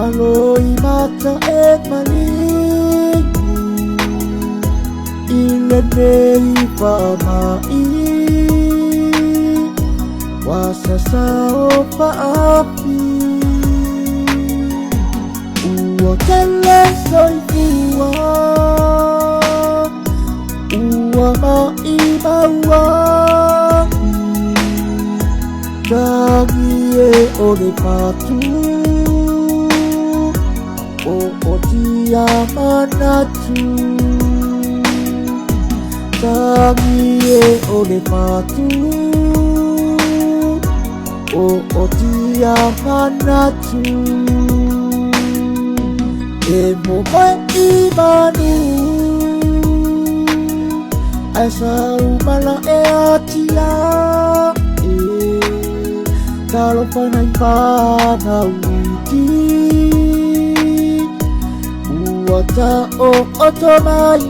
Maloi mata e malingi Ile nei whamai Wasasa o whaapi Ua tele soifua Ua mai maua Tangi e o le patu O tia manatu Tangi e o le patu O tia manatu E mo mai I manu Ai sau mala e atia Talo panai pana uiti Uata o otomai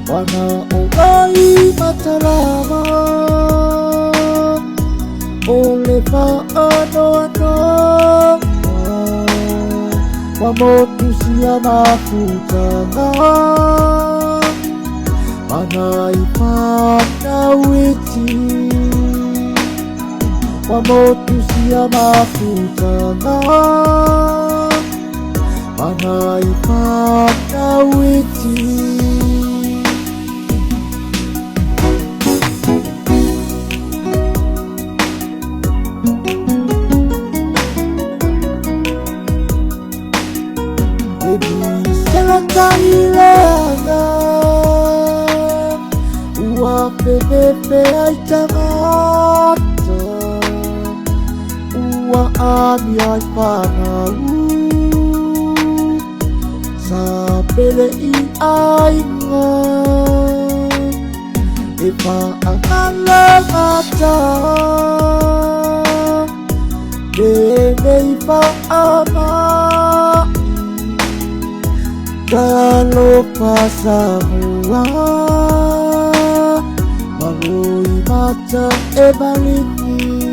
Wana o mai matalama Ole paano ano Wamotu siya mafutanga Panai pana uiti Wamotu siya mafutanga Panay panawiti Misela kailangan Ua pepepe ay tangata Ua ami ay panau Sa pele I ainga E paangala mata Denei paamai Kalau pasamua Maloi mata e malingi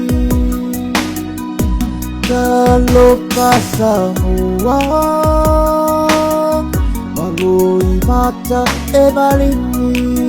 Kalau pasamua Maloi mata e malingi